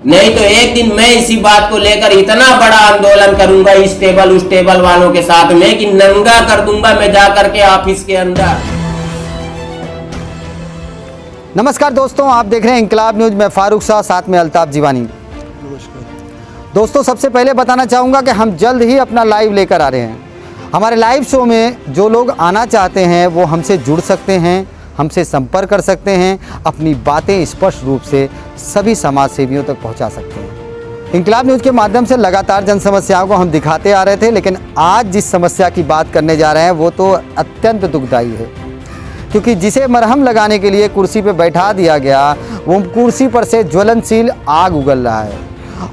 नहीं तो एक दिन मैं इसी बात को लेकर इतना बड़ा आंदोलन करूंगा इस टेबल उस टेबल वालों के साथ में कि नंगा कर दूंगा मैं जाकर के ऑफिस के अंदर। नमस्कार दोस्तों, आप देख रहे हैं इंकलाब न्यूज में फारूक शाह, साथ में अल्ताफ जीवानी। दोस्तों, सबसे पहले बताना चाहूँगा कि हम जल्द ही अपना लाइव लेकर आ रहे हैं। हमारे लाइव शो में जो लोग आना चाहते हैं वो हमसे जुड़ सकते हैं, हमसे संपर्क कर सकते हैं, अपनी बातें स्पष्ट रूप से सभी समाज सेवियों तक पहुंचा सकते हैं। इंकलाब न्यूज़ के माध्यम से लगातार जन समस्याओं को हम दिखाते आ रहे थे, लेकिन आज जिस समस्या की बात करने जा रहे हैं वो तो अत्यंत दुखदायी है, क्योंकि जिसे मरहम लगाने के लिए कुर्सी पर बैठा दिया गया वो कुर्सी पर से ज्वलनशील आग उगल रहा है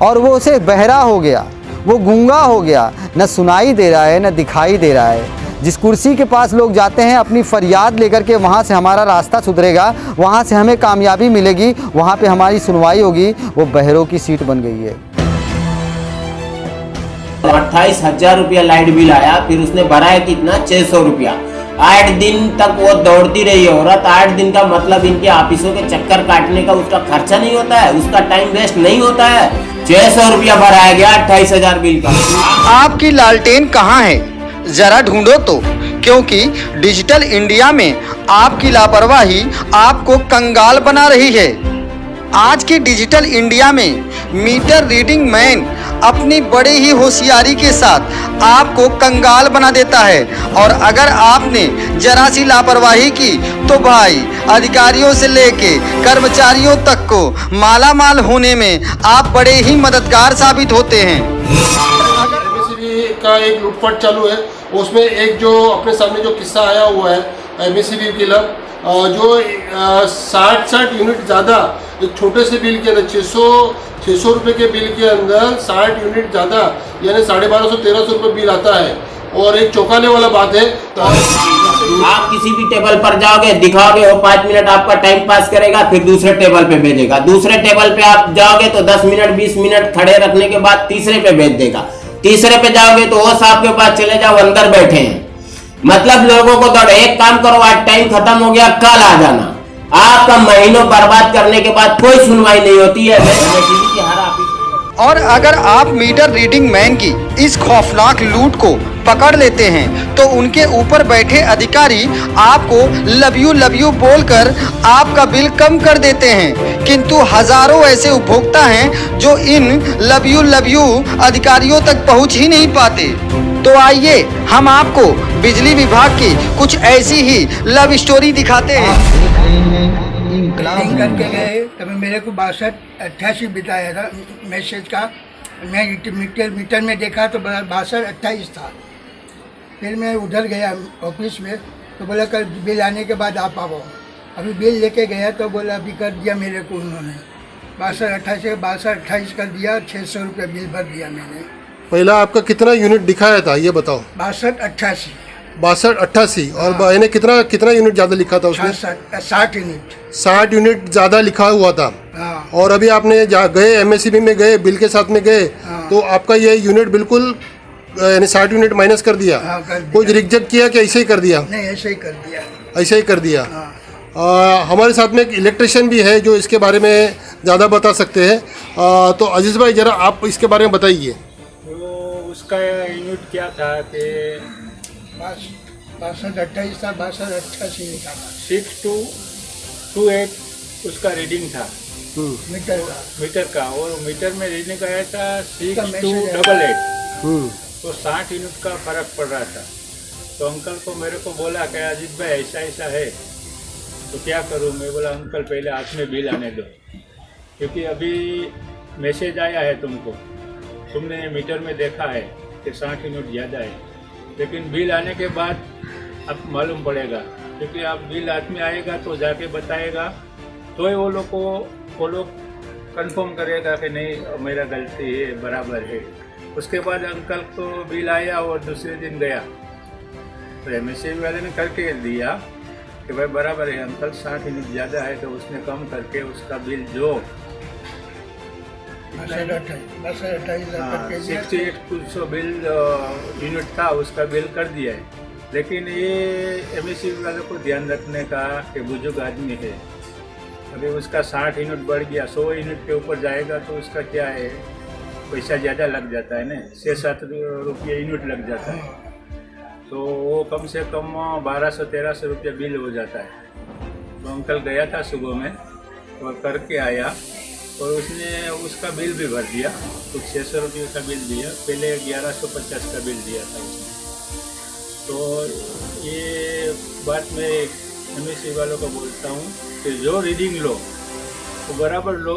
और वो उसे बहरा हो गया, वो गूंगा हो गया, न सुनाई दे रहा है न दिखाई दे रहा है। जिस कुर्सी के पास लोग जाते हैं अपनी फरियाद लेकर के, वहाँ से हमारा रास्ता सुधरेगा, वहाँ से हमें कामयाबी मिलेगी, वहाँ पे हमारी सुनवाई होगी, वो बहरों की सीट बन गई है। 28,000 रुपया लाइट बिल आया, फिर उसने भरा है कितना 600 रुपया। 8 दिन तक वो दौड़ती रही है औरत। 8 दिन का मतलब इनके ऑफिसों के चक्कर काटने का उसका खर्चा नहीं होता है, उसका टाइम वेस्ट नहीं होता है। 600 रुपया भराया गया 28,000 बिल का। आपकी लालटेन कहाँ है, जरा ढूंढो तो, क्योंकि डिजिटल इंडिया में आपकी लापरवाही आपको कंगाल बना रही है। आज के डिजिटल इंडिया में मीटर रीडिंग मैन अपनी बड़ी ही होशियारी के साथ आपको कंगाल बना देता है, और अगर आपने जरा सी लापरवाही की तो भाई अधिकारियों से लेके कर्मचारियों तक को माला माल होने में आप बड़े ही मददगार साबित होते हैं। का एक लूटपाट चालू है, उसमें एक जो अपने सामने जो किस्सा आया हुआ है एमएससीबी किलर, जो 60 यूनिट ज़्यादा एक छोटे से बिल के अंदर 600 रुपये के बिल के अंदर 60 यूनिट ज़्यादा यानी 1250-1300 रुपये बिल आता है। और एक चौंकाने वाला बात है, तो आप किसी भी टेबल पर जाओगे, दिखाओगे, वो 5 मिनट आपका टाइम पास करेगा, फिर दूसरे टेबल पे भेजेगा। दूसरे टेबल पे आप जाओगे तो 10 मिनट 20 मिनट खड़े रखने के बाद तीसरे पे भेज देगा। तीसरे पे जाओगे तो वो साहब के पास चले जाओ, अंदर बैठे हैं। मतलब लोगों को दौड़, एक काम करो, आज टाइम खत्म हो गया, कल आ जाना। आपका महीनों बर्बाद करने के बाद कोई सुनवाई नहीं होती है। और अगर आप मीटर रीडिंग मैन की इस खौफनाक लूट को पकड़ लेते हैं तो उनके ऊपर बैठे अधिकारी आपको लव यू बोलकर आपका बिल कम कर देते हैं, किंतु हजारों ऐसे उपभोक्ता हैं जो इन लव यू अधिकारियों तक पहुंच ही नहीं पाते। तो आइए हम आपको बिजली विभाग की कुछ ऐसी ही लव स्टोरी दिखाते हैं। करके गए तब मेरे को 62-88 बिताया था मैसेज का। मैं मीटर में देखा तो 62-28 था। फिर मैं उधर गया ऑफिस में तो बोला कल बिल आने के बाद आप आओ। अभी बिल लेके गया तो बोला अभी कर दिया मेरे को उन्होंने 62-28 कर दिया। 600 रुपये बिल भर दिया मैंने। पहला आपका कितना यूनिट दिखाया था ये बताओ। 62-88 और इन्हें कितना यूनिट ज़्यादा लिखा था उसमें? 60 यूनिट 60 यूनिट ज़्यादा लिखा हुआ था। हाँ। और अभी आपने गए एमएससीबी में गए, बिल के साथ में गए, हाँ। तो आपका ये यूनिट बिल्कुल यानी 60 यूनिट माइनस कर दिया। हाँ, कर दिया। कुछ रिजेक्ट किया कि ऐसे ही कर दिया? नहीं, ऐसे ही कर दिया। ऐसे ही कर दिया। हाँ। हमारे साथ में एक इलेक्ट्रिशियन भी है जो इसके बारे में ज़्यादा बता सकते हैं। तो अजीज़ भाई ज़रा आप इसके बारे में बताइए। तो उसका यूनिट क्या था कि 62-28 था, 62-88 लिखा था 6228 उसका रीडिंग था मीटर का। और मीटर में रीडिंग आया था उसका 6288। तो 60 यूनिट का फर्क पड़ रहा था। तो अंकल को मेरे को बोला कि अजीत भाई ऐसा ऐसा है तो क्या करूं। मैं बोला अंकल पहले हाथ में बिल आने दो, क्योंकि अभी मैसेज आया है तुमको, तुमने मीटर में देखा है कि 60 यूनिट ज़्यादा है, लेकिन बिल आने के बाद अब मालूम पड़ेगा, क्योंकि आप बिल हाथ में आएगा तो जाके बताएगा तो ही वो लोग कंफर्म करेगा कि नहीं मेरा गलती है, बराबर है। उसके बाद अंकल को बिल आया और दूसरे दिन गया तो एमएससीबी वाले ने करके दिया कि भाई बराबर है अंकल, 60 यूनिट ज़्यादा है। तो उसने कम करके उसका बिल जो 68 कुछ बिल यूनिट था उसका बिल कर दिया है। लेकिन ये एमएससीबी वालों को ध्यान रखने का कि बुजुर्ग आदमी है अभी उसका 60 यूनिट बढ़ गया, 100 यूनिट के ऊपर जाएगा तो उसका क्या है, पैसा ज़्यादा लग जाता है ना, 6-7 रुपये यूनिट लग जाता है, तो वो कम से कम 1200-1300 रुपये बिल हो जाता है। तो अंकल गया था सुबह में और करके आया और उसने उसका बिल भी भर दिया, कुछ 600 रुपये का बिल दिया, पहले 1150 का बिल दिया था उसने। तो ये बात मैं MSC वालों को बोलता हूँ कि जो रीडिंग लो वो बराबर लो,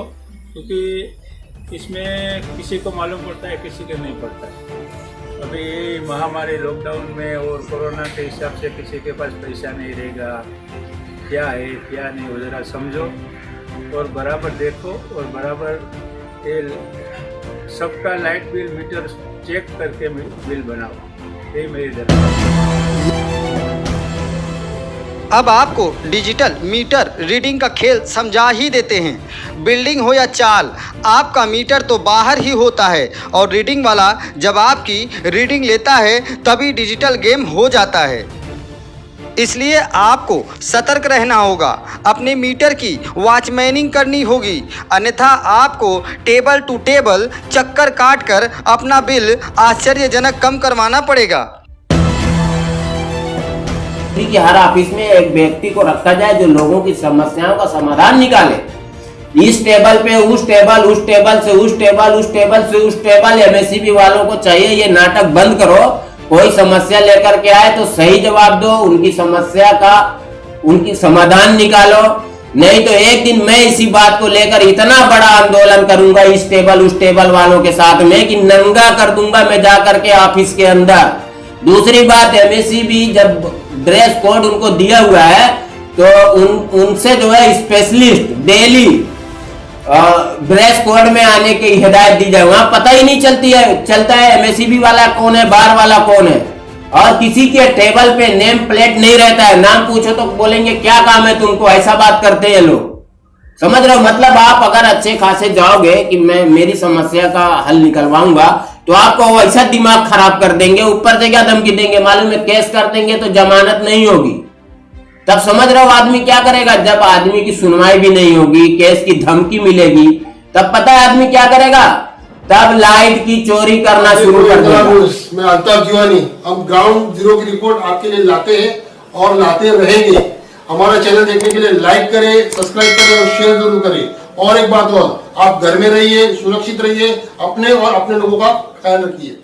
क्योंकि इसमें किसी को मालूम पड़ता है, किसी को नहीं पड़ता है। अभी महामारी लॉकडाउन में और कोरोना के हिसाब से किसी के पास पैसा नहीं रहेगा, क्या है क्या नहीं, वो ज़रा समझो और बराबर देखो और बराबर सबका लाइट बिल मीटर चेक करके बिल बनाओ, ये मेरी दरख्वास्त। अब आपको डिजिटल मीटर रीडिंग का खेल समझा ही देते हैं। बिल्डिंग हो या चाल, आपका मीटर तो बाहर ही होता है और रीडिंग वाला जब आपकी रीडिंग लेता है तभी डिजिटल गेम हो जाता है। इसलिए आपको सतर्क रहना होगा, अपने मीटर की वॉचमैनिंग करनी होगी, अन्यथा आपको टेबल टू टेबल चक्कर काट कर अपना बिल आश्चर्यजनक कम करवाना पड़ेगा। कि हर ऑफिस में एक व्यक्ति को रखा जाए जो लोगों की समस्याओं का समाधान निकाले। इस टेबल पे उस टेबल, उस टेबल से उस टेबल, उस टेबल से उस टेबल, MSCB वालों को चाहिए ये नाटक बंद करो। कोई समस्या लेकर के आए तो सही जवाब दो, उनकी समस्या का उनकी समाधान निकालो, नहीं तो एक दिन मैं इसी बात को लेकर इतना बड़ा आंदोलन करूंगा इस टेबल उस टेबल वालों के साथ में कि नंगा कर दूंगा मैं जाकर के ऑफिस के अंदर। दूसरी बात, MSCB जब ड्रेस कोड उनको दिया हुआ है तो उनसे जो है स्पेशलिस्ट डेली ड्रेस कोड में आने की हिदायत दी जाए। वहां पता ही नहीं चलता है MSCB वाला कौन है, बार वाला कौन है, और किसी के टेबल पे नेम प्लेट नहीं रहता है। नाम पूछो तो बोलेंगे क्या काम है तुमको, ऐसा बात करते हैं लोग। समझ रहे हो? मतलब आप अगर अच्छे खासे जाओगे कि मैं मेरी समस्या का हल निकलवाऊंगा तो आपको वैसा दिमाग खराब कर देंगे, ऊपर से क्या धमकी देंगे मालूम है, केस कर देंगे तो जमानत नहीं होगी। तब समझ रहे हो आदमी क्या करेगा? जब आदमी की सुनवाई भी नहीं होगी, केस की धमकी मिलेगी, तब पता है आदमी क्या करेगा? तब लाइट की चोरी करना शुरू कर देगा। मैं अल्ताफ जीवानी, हम ग्राउंड जीरो की रिपोर्ट आपके लिए लाते हैं और लाते रहेंगे। हमारा चैनल देखने के लिए लाइक करें, सब्सक्राइब करें और शेयर जरूर करें। और एक बात और, आप घर में रहिए, सुरक्षित रहिए, अपने और अपने लोगों का ख्याल रखिए।